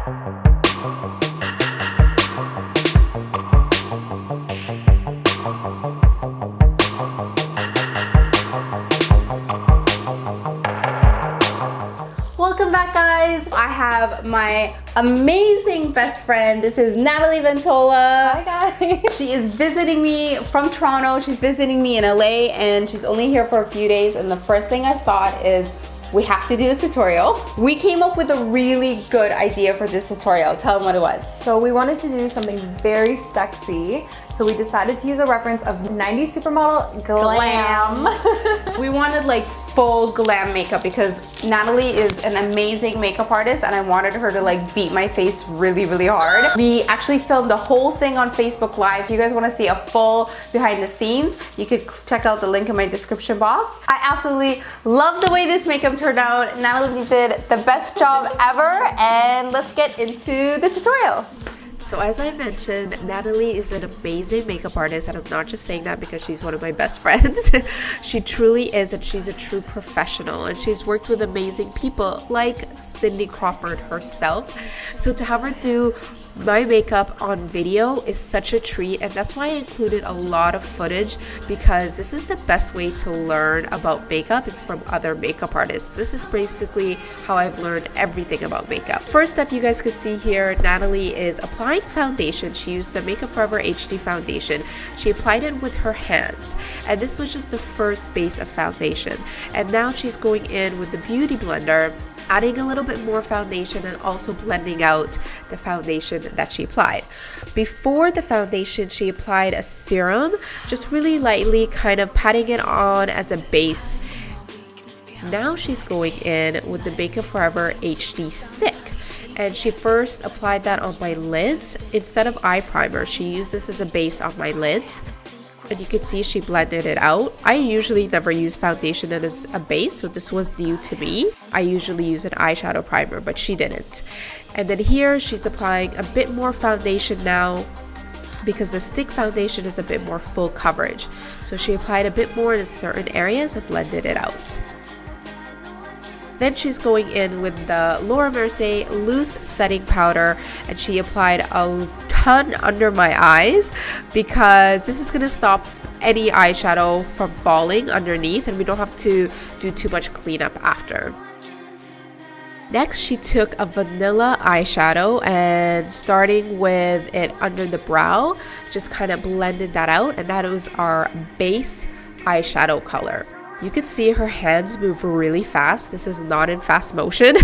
Welcome back, guys. I have my amazing best friend. This is Natalie Ventola. Hi guys. She is visiting me from Toronto. She's visiting me in LA and she's only here for a few days, and the first thing I thought is we have to do a tutorial. We came up with a really good idea for this tutorial. Tell them what it was. So we wanted to do something very sexy. So we decided to use a reference of 90s supermodel glam. We wanted like full glam makeup because Natalie is an amazing makeup artist and I wanted her to like beat my face really, really hard. We actually filmed the whole thing on Facebook Live. If you guys want to see a full behind the scenes, you could check out the link in my description box. I absolutely love the way this makeup turned out. Natalie did the best job ever, and let's get into the tutorial. So as I mentioned, Natalie is an amazing makeup artist, and I'm not just saying that because she's one of my best friends. She truly is, and she's a true professional, and she's worked with amazing people like Cindy Crawford herself. So to have her do my makeup on video is such a treat, and that's why I included a lot of footage, because this is the best way to learn about makeup is from other makeup artists. This is basically how I've learned everything about makeup. First up, you guys can see here, Natalie is applying foundation. She used the Makeup Forever HD foundation. She applied it with her hands, and this was just the first base of foundation. And now she's going in with the Beauty Blender, adding a little bit more foundation and also blending out the foundation that she applied. Before the foundation, she applied a serum, just really lightly, kind of patting it on as a base. Now she's going in with the Makeup Forever HD stick, and she first applied that on my lids instead of eye primer. She used this as a base on my lids, and you can see she blended it out. I usually never use foundation as a base, so this was new to me. I usually use an eyeshadow primer, but she didn't. And then here she's applying a bit more foundation now, because the stick foundation is a bit more full coverage. So she applied a bit more in certain areas and blended it out. Then she's going in with the Laura Mercier loose setting powder, and she applied a ton under my eyes because this is going to stop any eyeshadow from falling underneath, and we don't have to do too much cleanup after. Next, she took a vanilla eyeshadow and starting with it under the brow, just kind of blended that out, and that was our base eyeshadow color. You can see her hands move really fast. This is not in fast motion.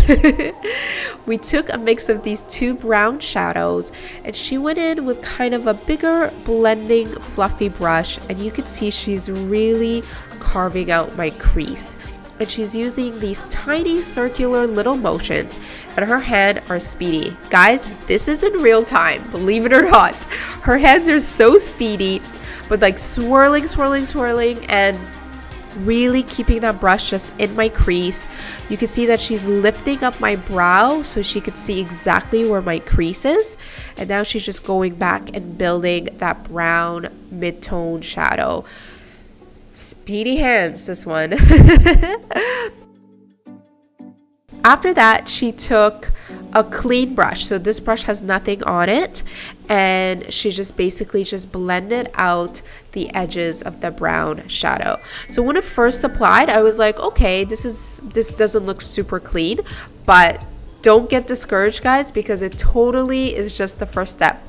We took a mix of these two brown shadows, and she went in with kind of a bigger blending fluffy brush, and you can see she's really carving out my crease. And she's using these tiny circular little motions, and her hands are speedy. Guys, this is in real time, believe it or not. Her hands are so speedy, but like swirling, and really keeping that brush just in my crease. You can see that she's lifting up my brow so she could see exactly where my crease is, and now she's just going back and building that brown mid-tone shadow. Speedy hands, this one. After that, she took a clean brush. So this brush has nothing on it, and she just basically just blended out the edges of the brown shadow. So when it first applied, I was like, okay, this doesn't look super clean, but don't get discouraged, guys, because it totally is just the first step.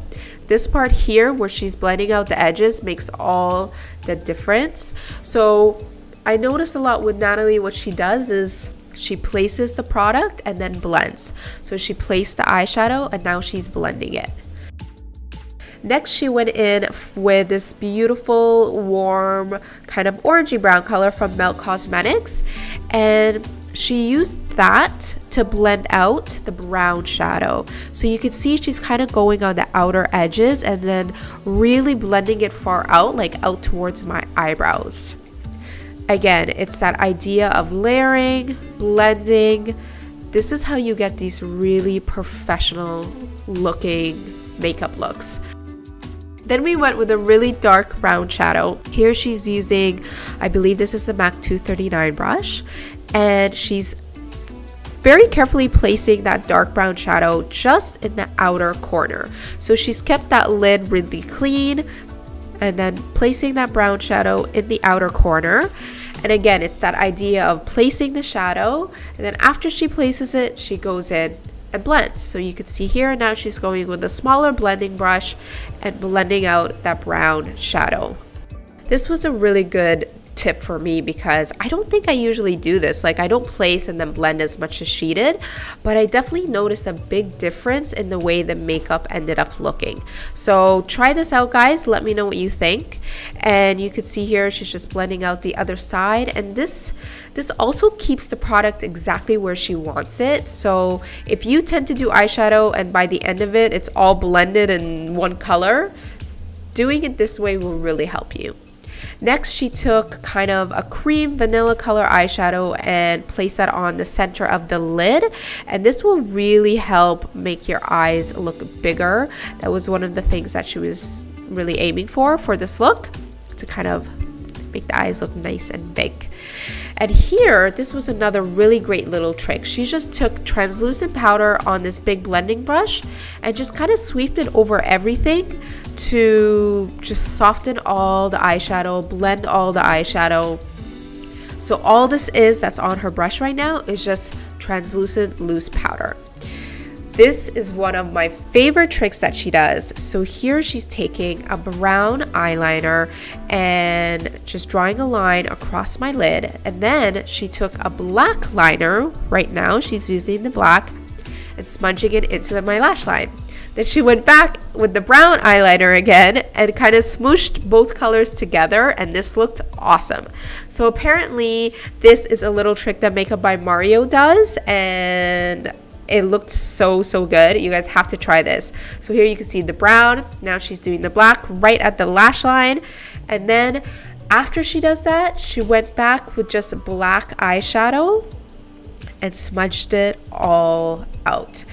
This part here where she's blending out the edges makes all the difference. So I noticed a lot with Natalie, what she does is she places the product and then blends. So she placed the eyeshadow and now she's blending it. Next, she went in with this beautiful, warm, kind of orangey brown color from Melt Cosmetics, and she used that to blend out the brown shadow. So you can see she's kind of going on the outer edges and then really blending it far out, like out towards my eyebrows. Again, it's that idea of layering, blending. This is how you get these really professional looking makeup looks. Then we went with a really dark brown shadow. Here she's using, I believe this is the MAC 239 brush, and she's very carefully placing that dark brown shadow just in the outer corner. So she's kept that lid really clean and then placing that brown shadow in the outer corner. And again, it's that idea of placing the shadow, and then after she places it, she goes in and blends. So you can see here now she's going with a smaller blending brush and blending out that brown shadow. This was a really good tip for me because I don't think I usually do this. Like, I don't place and then blend as much as she did, but I definitely noticed a big difference in the way the makeup ended up looking. So try this out, guys. Let me know what you think. And you could see here she's just blending out the other side, and this also keeps the product exactly where she wants it. So if you tend to do eyeshadow and by the end of it it's all blended in one color, doing it this way will really help you. Next, she took kind of a cream vanilla color eyeshadow and placed that on the center of the lid, and this will really help make your eyes look bigger. That was one of the things that she was really aiming for this look, to kind of make the eyes look nice and big. And here, this was another really great little trick. She just took translucent powder on this big blending brush and just kind of swept it over everything to just soften all the eyeshadow, blend all the eyeshadow. So all this that's on her brush right now is just translucent loose powder. This is one of my favorite tricks that she does. So here she's taking a brown eyeliner and just drawing a line across my lid. And then she took a black liner, right now she's using the black, and smudging it into my lash line. Then she went back with the brown eyeliner again and kind of smooshed both colors together, and this looked awesome. So apparently this is a little trick that Makeup by Mario does, and it looked so good. You guys have to try this. So here you can see the brown. Now she's doing the black right at the lash line. And then after she does that, she went back with just black eyeshadow and smudged it all out.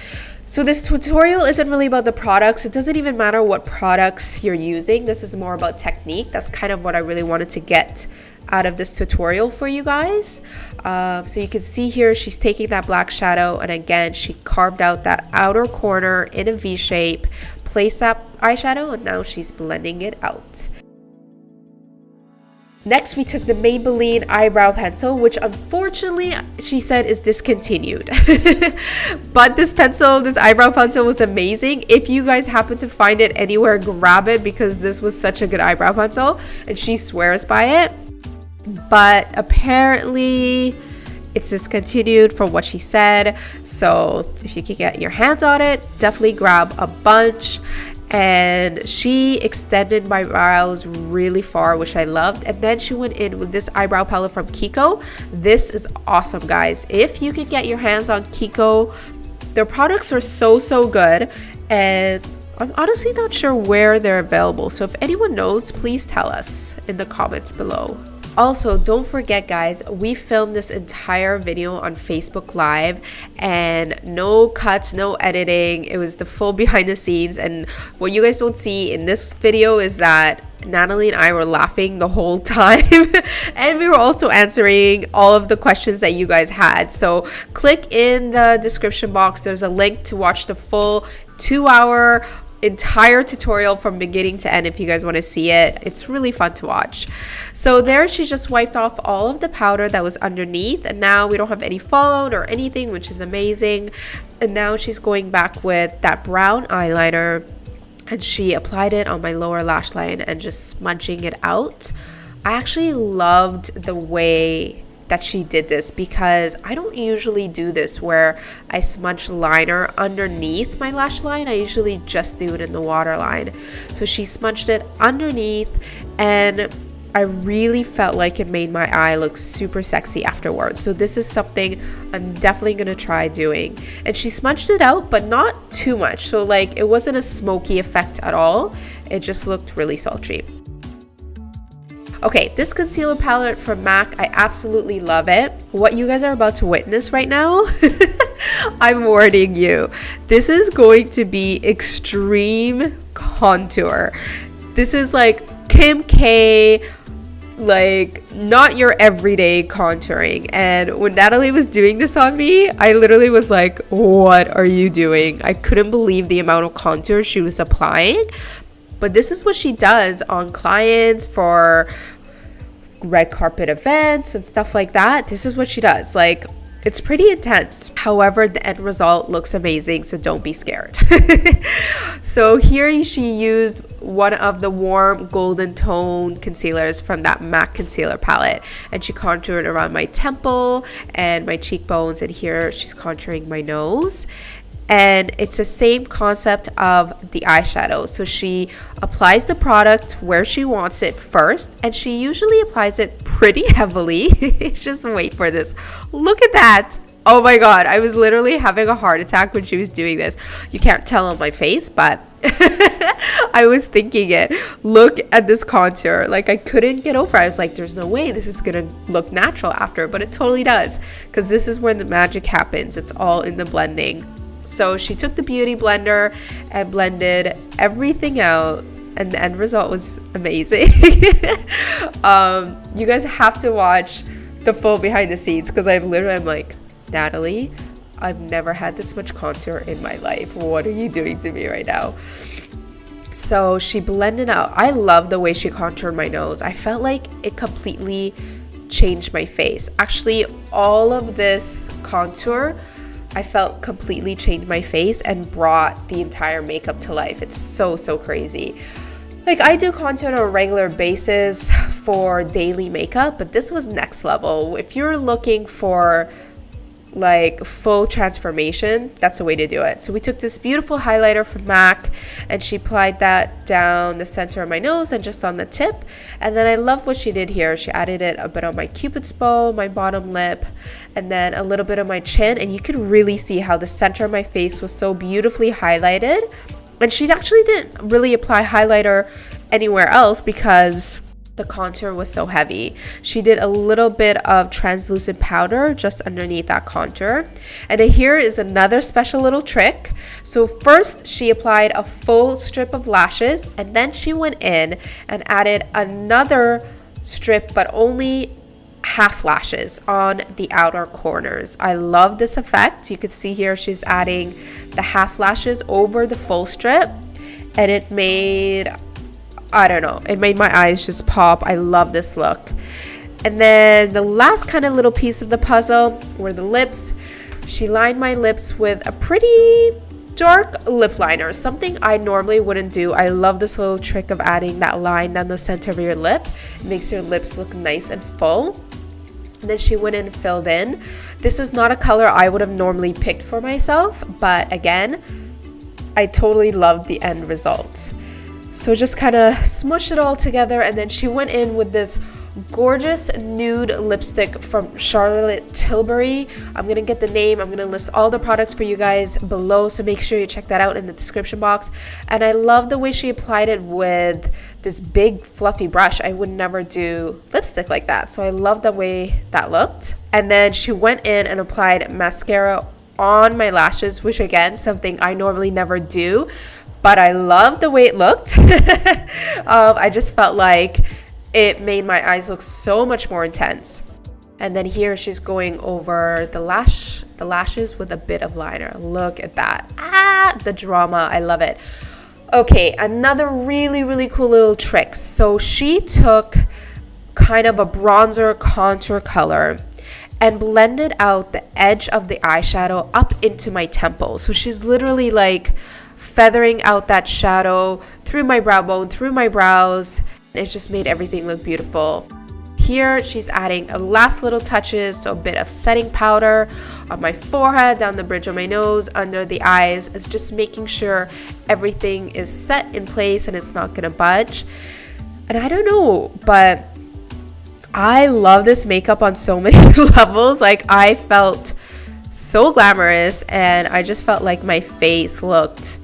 So this tutorial isn't really about the products. It doesn't even matter what products you're using. This is more about technique. That's kind of what I really wanted to get out of this tutorial for you guys. So you can see here she's taking that black shadow, and again she carved out that outer corner in a V shape, placed that eyeshadow, and now she's blending it out. Next, we took the Maybelline eyebrow pencil, which unfortunately she said is discontinued. But this eyebrow pencil was amazing. If you guys happen to find it anywhere, grab it, because this was such a good eyebrow pencil and she swears by it. But apparently it's discontinued from what she said. So if you can get your hands on it, definitely grab a bunch. And she extended my brows really far, which I loved. And then she went in with this eyebrow palette from Kiko. This is awesome, guys. If you can get your hands on Kiko, their products are so good, and I'm honestly not sure where they're available. So if anyone knows, please tell us in the comments below. Also, don't forget, guys, we filmed this entire video on Facebook Live, and no cuts, no editing. It was the full behind the scenes, and what you guys don't see in this video is that Natalie and I were laughing the whole time and we were also answering all of the questions that you guys had. So click in the description box. There's a link to watch the full 2-hour entire tutorial from beginning to end if you guys want to see it. It's really fun to watch. So there she just wiped off all of the powder that was underneath, and now we don't have any fallout or anything, which is amazing. And now she's going back with that brown eyeliner, and she applied it on my lower lash line and just smudging it out. I actually loved the way that she did this, because I don't usually do this where I smudge liner underneath my lash line. I usually just do it in the waterline. So she smudged it underneath, and I really felt like it made my eye look super sexy afterwards. So this is something I'm definitely gonna try doing. And she smudged it out, but not too much. So like, it wasn't a smoky effect at all. It just looked really sultry. Okay, this concealer palette from MAC, I absolutely love it. What you guys are about to witness right now, I'm warning you, this is going to be extreme contour. This is like Kim K like not your everyday contouring. And when Natalie was doing this on me, I literally was like, what are you doing? I couldn't believe the amount of contour she was applying. But this is what she does on clients for red carpet events and stuff like that. This is what she does. Like, it's pretty intense. However, the end result looks amazing, so don't be scared. So here she used one of the warm golden tone concealers from that MAC concealer palette, and she contoured around my temple and my cheekbones, and here she's contouring my nose. And it's the same concept of the eyeshadow. So she applies the product where she wants it first, and she usually applies it pretty heavily. Just wait for this. Look at that. Oh my God, I was literally having a heart attack when she was doing this. You can't tell on my face, but I was thinking it. Look at this contour. Like, I couldn't get over it. I was like, there's no way this is gonna look natural after, but it totally does, because this is where the magic happens. It's all in the blending. So she took the beauty blender and blended everything out, and the end result was amazing. You guys have to watch the full behind the scenes, because I'm like, Natalie, I've never had this much contour in my life. What are you doing to me right now? So she blended out. I love the way she contoured my nose. I felt like it completely changed my face. Actually, all of this contour, I felt completely changed my face and brought the entire makeup to life. It's so crazy. Like, I do contour on a regular basis for daily makeup, but this was next level. If you're looking for like full transformation, that's the way to do it. So we took this beautiful highlighter from MAC, and she applied that down the center of my nose and just on the tip. And then I love what she did here. She added it a bit on my cupid's bow, my bottom lip, and then a little bit of my chin. And you could really see how the center of my face was so beautifully highlighted. And she actually didn't really apply highlighter anywhere else because the contour was so heavy. She did a little bit of translucent powder just underneath that contour. And then here is another special little trick. So first she applied a full strip of lashes, and then she went in and added another strip, but only half lashes on the outer corners. I love this effect. You could see here she's adding the half lashes over the full strip, and it made, I don't know, it made my eyes just pop. I love this look. And then the last kind of little piece of the puzzle were the lips. She lined my lips with a pretty dark lip liner, something I normally wouldn't do. I love this little trick of adding that line down the center of your lip. It makes your lips look nice and full. And then she went in and filled in. This is not a color I would have normally picked for myself, but again, I totally loved the end result. So just kind of smushed it all together, and then she went in with this gorgeous nude lipstick from Charlotte Tilbury. I'm gonna get the name. I'm gonna list all the products for you guys below, so make sure you check that out in the description box. And I love the way she applied it with this big fluffy brush. I would never do lipstick like that, so I love the way that looked. And then she went in and applied mascara on my lashes, which again, something I normally never do, but I love the way it looked. I just felt like it made my eyes look so much more intense. And then here she's going over the lashes with a bit of liner. Look at that. The drama. I love it. Okay, another really cool little trick. So she took kind of a bronzer contour color and blended out the edge of the eyeshadow up into my temple. So she's literally like feathering out that shadow through my brow bone, through my brows. It just made everything look beautiful. Here she's adding a last little touches, so a bit of setting powder on my forehead, down the bridge of my nose, under the eyes. It's just making sure everything is set in place and it's not gonna budge. And I don't know, but I love this makeup on so many levels. Like, I felt so glamorous, and I just felt like my face looked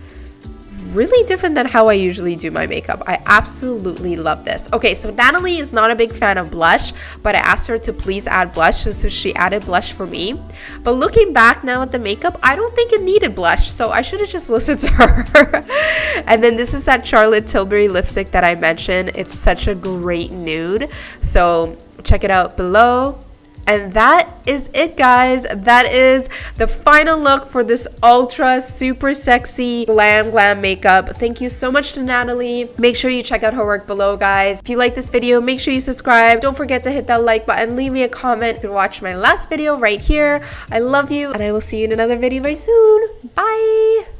really different than how I usually do my makeup. I absolutely love this. Okay, so Natalie is not a big fan of blush, but I asked her to please add blush, so she added blush for me. But looking back now at the makeup, I don't think it needed blush, so I should have just listened to her. And then this is that Charlotte Tilbury lipstick that I mentioned. It's such a great nude, so check it out below. And that is it, guys. That is the final look for this ultra super sexy glam makeup. Thank you so much to Natalie. Make sure you check out her work below, guys. If you like this video, make sure you subscribe. Don't forget to hit that like button, leave me a comment. You can watch my last video right here. I love you, and I will see you in another video very soon. Bye.